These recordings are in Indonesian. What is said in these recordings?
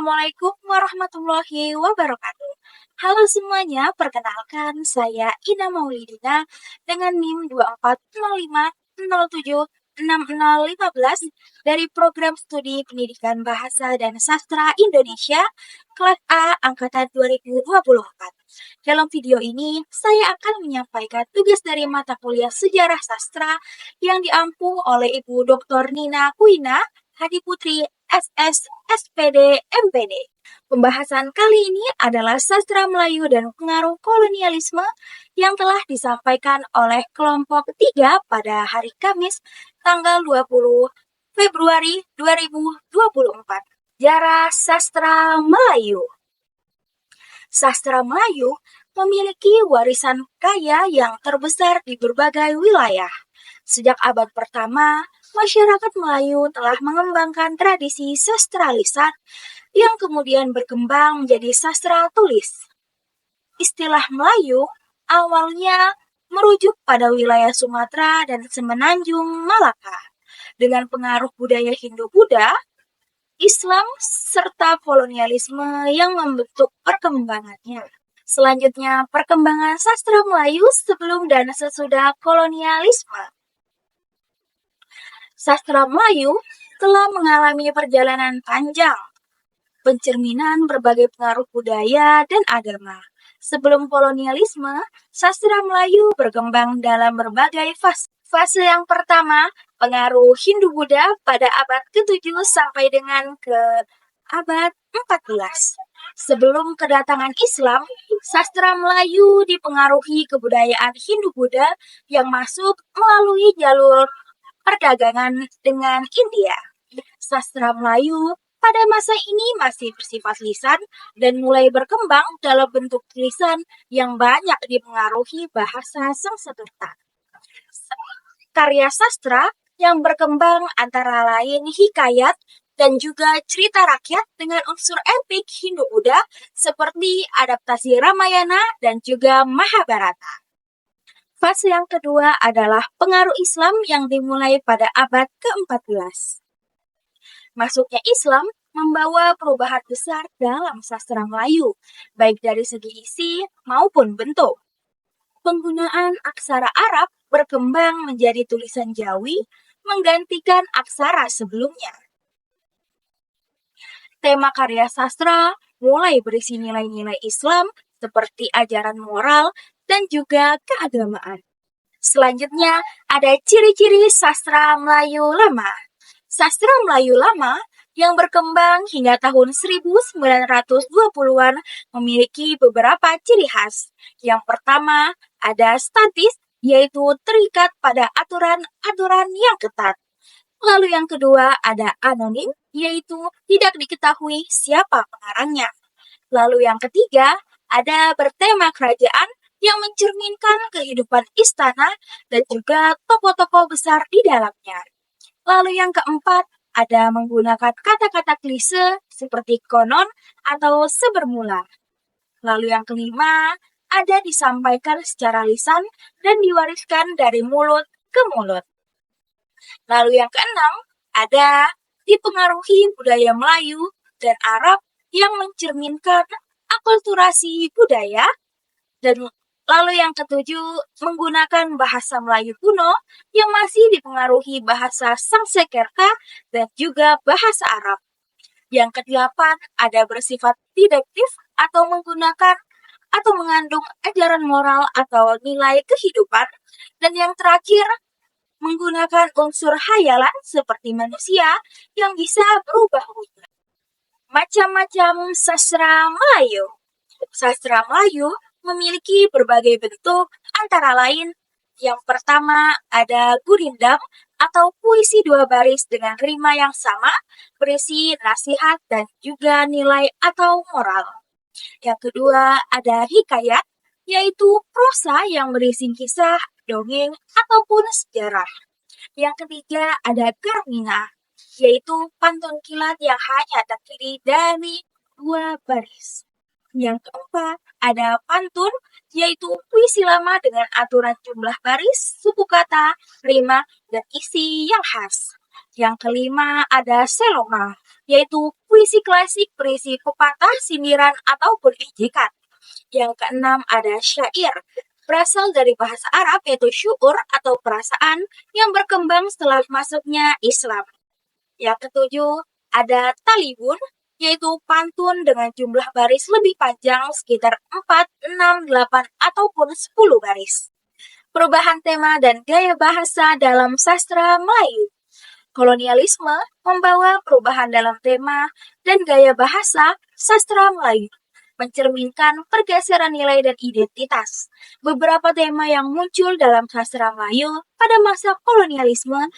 Assalamualaikum warahmatullahi wabarakatuh. Halo semuanya, perkenalkan saya Ina Maulidina dengan NIM 2405076015 dari Program Studi Pendidikan Bahasa dan Sastra Indonesia kelas A angkatan 2024. Dalam video ini, saya akan menyampaikan tugas dari mata kuliah Sejarah Sastra yang diampu oleh Ibu Dr. Nina Kuina Hadi Putri SS SPD MPD. Pembahasan kali ini adalah sastra Melayu dan pengaruh kolonialisme yang telah disampaikan oleh kelompok 3 pada hari Kamis tanggal 20 Februari 2024. Sejarah Sastra Melayu. Sastra Melayu memiliki warisan kaya yang terbesar di berbagai wilayah. Sejak abad pertama, masyarakat Melayu telah mengembangkan tradisi sastra lisan yang kemudian berkembang menjadi sastra tulis. Istilah Melayu awalnya merujuk pada wilayah Sumatera dan Semenanjung Malaka. Dengan pengaruh budaya Hindu-Buddha, Islam, serta kolonialisme yang membentuk perkembangannya. Selanjutnya, perkembangan sastra Melayu sebelum dan sesudah kolonialisme. Sastra Melayu telah mengalami perjalanan panjang, pencerminan berbagai pengaruh budaya dan agama. Sebelum kolonialisme, sastra Melayu berkembang dalam berbagai fase. Fase yang pertama, pengaruh Hindu-Buddha pada abad ke-7 sampai dengan ke abad 14. Sebelum kedatangan Islam, sastra Melayu dipengaruhi kebudayaan Hindu-Buddha yang masuk melalui jalur perdagangan dengan India. Sastra Melayu pada masa ini masih bersifat lisan dan mulai berkembang dalam bentuk tulisan yang banyak dipengaruhi bahasa Sanskerta. Karya sastra yang berkembang antara lain hikayat dan juga cerita rakyat dengan unsur epik Hindu-Buddha seperti adaptasi Ramayana dan juga Mahabharata. Fase yang kedua adalah pengaruh Islam yang dimulai pada abad ke-14. Masuknya Islam membawa perubahan besar dalam sastra Melayu, baik dari segi isi maupun bentuk. Penggunaan aksara Arab berkembang menjadi tulisan Jawi, menggantikan aksara sebelumnya. Tema karya sastra mulai berisi nilai-nilai Islam seperti ajaran moral dan juga keagamaan. Selanjutnya, ada ciri-ciri sastra Melayu lama. Sastra Melayu lama yang berkembang hingga tahun 1920-an memiliki beberapa ciri khas. Yang pertama, ada statis, yaitu terikat pada aturan-aturan yang ketat. Lalu yang kedua, ada anonim, yaitu tidak diketahui siapa pengarangnya. Lalu yang ketiga, ada bertema kerajaan yang mencerminkan kehidupan istana dan juga tokoh-tokoh besar di dalamnya. Lalu yang keempat, ada menggunakan kata-kata klise seperti konon atau sebermula. Lalu yang kelima, ada disampaikan secara lisan dan diwariskan dari mulut ke mulut. Lalu yang keenam, ada dipengaruhi budaya Melayu dan Arab yang mencerminkan akulturasi budaya. Dan lalu yang ketujuh, menggunakan bahasa Melayu kuno yang masih dipengaruhi bahasa Sanskerta dan juga bahasa Arab. Yang kedelapan, ada bersifat didaktif atau menggunakan atau mengandung ajaran moral atau nilai kehidupan. Dan yang terakhir, menggunakan unsur hayalan seperti manusia yang bisa berubah-ubah. Macam-macam sastra Melayu. Sastra Melayu memiliki berbagai bentuk, antara lain yang pertama ada gurindam atau puisi dua baris dengan rima yang sama, berisi nasihat dan juga nilai atau moral. Yang kedua ada hikayat, yaitu prosa yang berisi kisah, dongeng, ataupun sejarah. Yang ketiga ada garmina, yaitu pantun kilat yang hanya terdiri dari dua baris. Yang keempat, ada pantun, yaitu puisi lama dengan aturan jumlah baris, suku kata, rima, dan isi yang khas. Yang kelima, ada selonga, yaitu puisi klasik berisi pepatah, sindiran, ataupun ejekan. Yang keenam ada syair, berasal dari bahasa Arab yaitu syu'ur atau perasaan yang berkembang setelah masuknya Islam. Yang ketujuh ada talibun, yaitu pantun dengan jumlah baris lebih panjang sekitar 4, 6, 8, ataupun 10 baris. Perubahan tema dan gaya bahasa dalam sastra Melayu. Kolonialisme membawa perubahan dalam tema dan gaya bahasa sastra Melayu, mencerminkan pergeseran nilai dan identitas. Beberapa tema yang muncul dalam sastra Melayu pada masa kolonialisme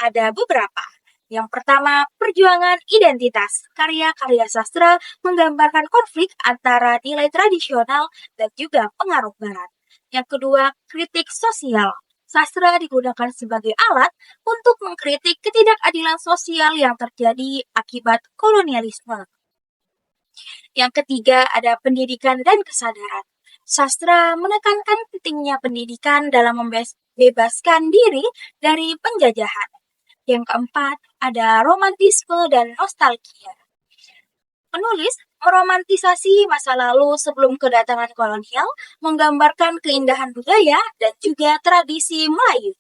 ada beberapa. Yang pertama, perjuangan identitas. Karya-karya sastra menggambarkan konflik antara nilai tradisional dan juga pengaruh barat. Yang kedua, kritik sosial. Sastra digunakan sebagai alat untuk mengkritik ketidakadilan sosial yang terjadi akibat kolonialisme. Yang ketiga, ada pendidikan dan kesadaran. Sastra menekankan pentingnya pendidikan dalam membebaskan diri dari penjajahan. Yang keempat, ada romantisme dan nostalgia. Penulis meromantisasi masa lalu sebelum kedatangan kolonial, menggambarkan keindahan budaya dan juga tradisi Melayu.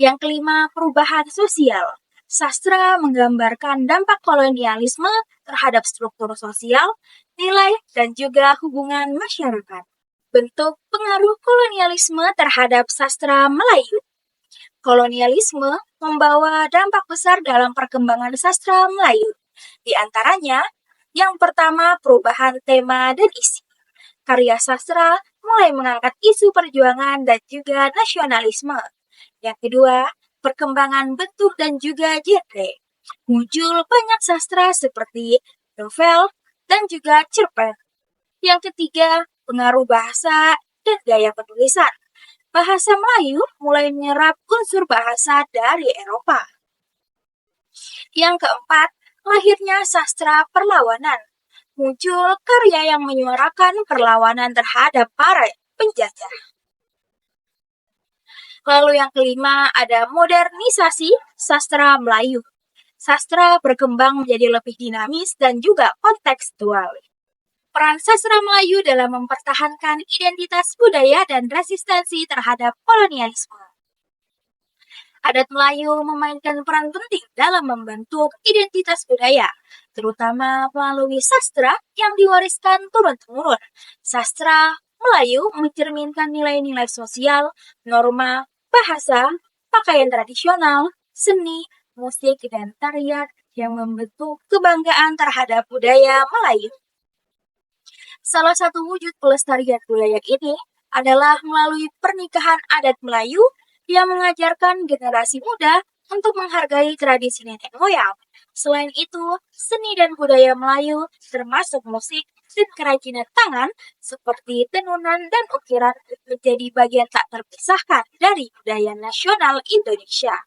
Yang kelima, perubahan sosial. Sastra menggambarkan dampak kolonialisme terhadap struktur sosial, nilai, dan juga hubungan masyarakat. Bentuk pengaruh kolonialisme terhadap sastra Melayu. Kolonialisme membawa dampak besar dalam perkembangan sastra Melayu. Di antaranya, yang pertama perubahan tema dan isi. Karya sastra mulai mengangkat isu perjuangan dan juga nasionalisme. Yang kedua, perkembangan bentuk dan juga genre. Muncul banyak sastra seperti novel dan juga cerpen. Yang ketiga, pengaruh bahasa dan gaya penulisan. Bahasa Melayu mulai menyerap unsur bahasa dari Eropa. Yang keempat, lahirnya sastra perlawanan. Muncul karya yang menyuarakan perlawanan terhadap para penjajah. Lalu yang kelima ada modernisasi sastra Melayu. Sastra berkembang menjadi lebih dinamis dan juga kontekstual. Peran sastra Melayu dalam mempertahankan identitas budaya dan resistensi terhadap kolonialisme. Adat Melayu memainkan peran penting dalam membentuk identitas budaya, terutama melalui sastra yang diwariskan turun-temurun. Sastra Melayu mencerminkan nilai-nilai sosial, norma, bahasa, pakaian tradisional, seni, musik, dan tarian yang membentuk kebanggaan terhadap budaya Melayu. Salah satu wujud pelestarian budaya ini adalah melalui pernikahan adat Melayu yang mengajarkan generasi muda untuk menghargai tradisi nenek moyang. Selain itu, seni dan budaya Melayu termasuk musik dan kerajinan tangan seperti tenunan dan ukiran menjadi bagian tak terpisahkan dari budaya nasional Indonesia.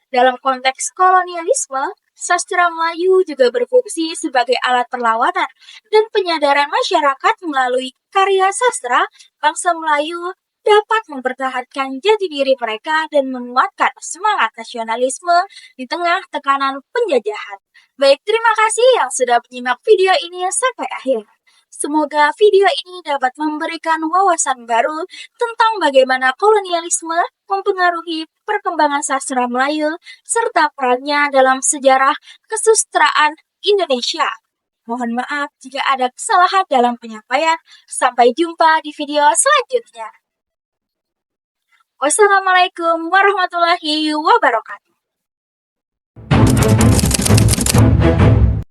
Dalam konteks kolonialisme, sastra Melayu juga berfungsi sebagai alat perlawanan dan penyadaran masyarakat melalui karya sastra. Bangsa Melayu dapat mempertahankan jati diri mereka dan menguatkan semangat nasionalisme di tengah tekanan penjajahan. Baik, terima kasih yang sudah menyimak video ini sampai akhir. Semoga video ini dapat memberikan wawasan baru tentang bagaimana kolonialisme mempengaruhi perkembangan sastra Melayu serta perannya dalam sejarah kesusastraan Indonesia. Mohon maaf jika ada kesalahan dalam penyampaian. Sampai jumpa di video selanjutnya. Wassalamualaikum warahmatullahi wabarakatuh.